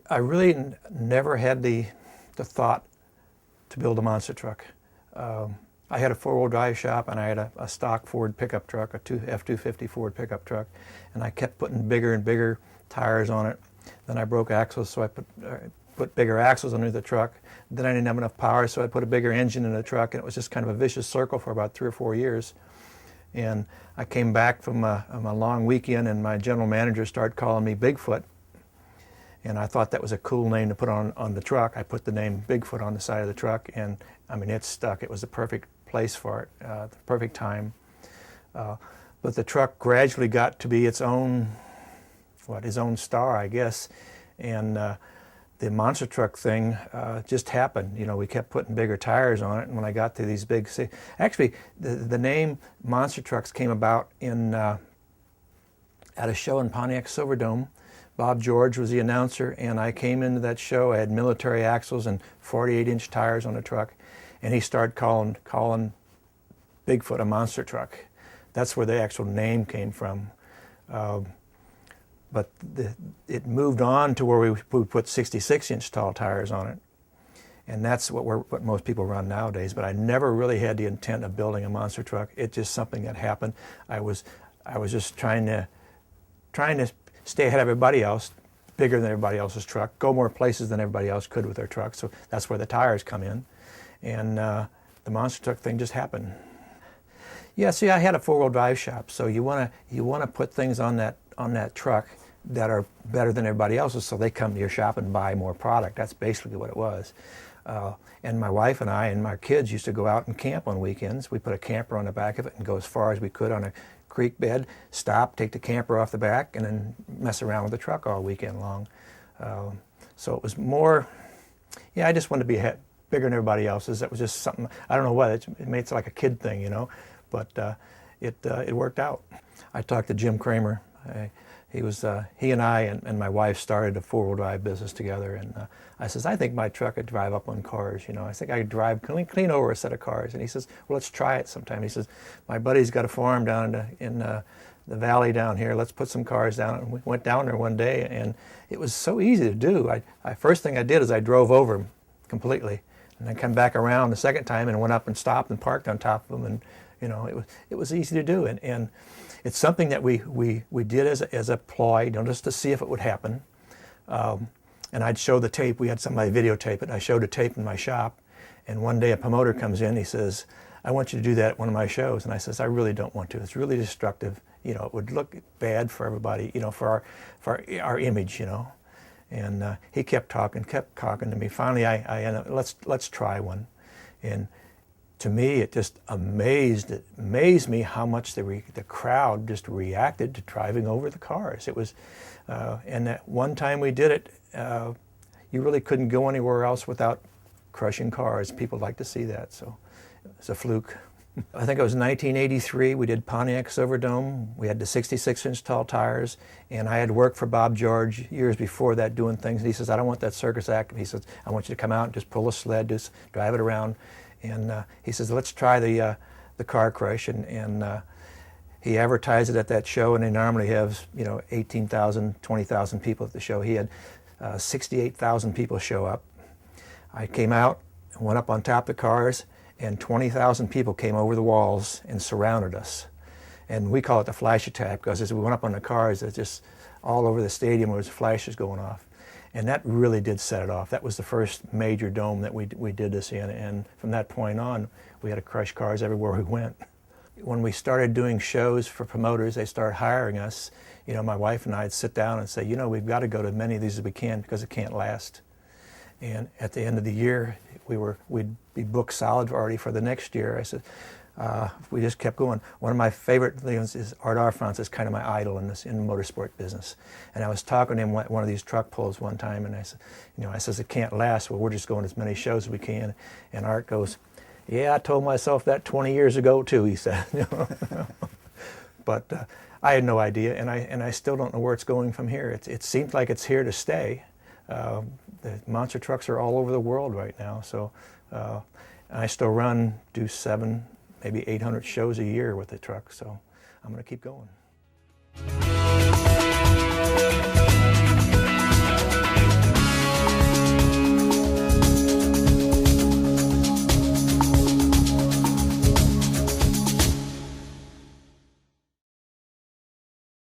I really never had the thought to build a monster truck. I had a four-wheel drive shop, and I had a stock Ford pickup truck, a F-250 Ford pickup truck, and I kept putting bigger and bigger tires on it. Then I broke axles, so I put bigger axles under the truck. Then I didn't have enough power, so I put a bigger engine in the truck, and it was just kind of a vicious circle for about 3 or 4 years. And I came back from a long weekend, and my general manager started calling me Bigfoot. And I thought that was a cool name to put on the truck. I put the name Bigfoot on the side of the truck, and I mean, it stuck. It was the perfect place for it, the perfect time. But the truck gradually got to be its own, his own star, I guess. And the monster truck thing just happened. You know, we kept putting bigger tires on it, and when I got to these big, actually, the name monster trucks came about at a show in Pontiac Silverdome. Bob George was the announcer, and I came into that show. I had military axles and 48-inch tires on the truck, and he started calling Bigfoot a monster truck. That's where the actual name came from. But it moved on to where we put 66-inch tall tires on it, and that's what most people run nowadays. But I never really had the intent of building a monster truck. It's just something that happened. I was just trying to stay ahead of everybody else, bigger than everybody else's truck, go more places than everybody else could with their truck. So that's where the tires come in, and the monster truck thing just happened. Yeah, see, I had a four-wheel drive shop, so you wanna put things on that truck that are better than everybody else's, so they come to your shop and buy more product. That's basically what it was. And my wife and I and my kids used to go out and camp on weekends. We put a camper on the back of it and go as far as we could on a creek bed, stop, take the camper off the back, and then mess around with the truck all weekend long. So it was more, yeah, I just wanted to be bigger than everybody else's. That was just something, I don't know what, it made it like a kid thing, you know, but it worked out. I talked to Jim Kramer. He and I and my wife started a four-wheel drive business together, and I says, I think my truck could drive up on cars, you know. I think I could drive clean over a set of cars. And he says, well, let's try it sometime. He says, my buddy's got a farm down in the valley down here. Let's put some cars down. And we went down there one day, and it was so easy to do. First thing I did is I drove over him completely, and then come back around the second time and went up and stopped and parked on top of him, and you know, it was easy to do, and it's something that we did as a ploy, you know, just to see if it would happen. And I'd show the tape. We had somebody videotape it, and I showed a tape in my shop. And one day a promoter comes in, he says, I want you to do that at one of my shows. And I says, I really don't want to. It's really destructive. You know, it would look bad for everybody, you know, for our image, you know. And he kept talking to me. Finally, I ended up, let's try one. And to me, it just amazed me how much the crowd just reacted to driving over the cars. It was, and that one time we did it, you really couldn't go anywhere else without crushing cars. People like to see that, so it was a fluke. I think it was 1983. We did Pontiac Silverdome. We had the 66-inch tall tires, and I had worked for Bob George years before that doing things. And he says, I don't want that circus act. He says, I want you to come out and just pull a sled, just drive it around. And he says, let's try the car crush. And he advertised it at that show, and they normally have, you know, 18,000, 20,000 people at the show. He had 68,000 people show up. I came out, went up on top of the cars, and 20,000 people came over the walls and surrounded us. And we call it the flash attack, because as we went up on the cars, it's just all over the stadium there was flashes going off. And that really did set it off. That was the first major dome that we did this in, and from that point on, we had to crush cars everywhere we went. When we started doing shows for promoters, they started hiring us. You know, my wife and I'd sit down and say, you know, we've got to go to as many of these as we can because it can't last. And at the end of the year, we'd be booked solid already for the next year. I said, we just kept going. One of my favorite things is Art Arfrance is kind of my idol in the motorsport business. And I was talking to him at one of these truck pulls one time, and I said, you know, I says, it can't last. Well, we're just going as many shows as we can. And Art goes, yeah, I told myself that 20 years ago too, he said. But I had no idea, and I still don't know where it's going from here. It seems like it's here to stay. The monster trucks are all over the world right now, so I still do 700, maybe 800 shows a year with the truck, so I'm going to keep going.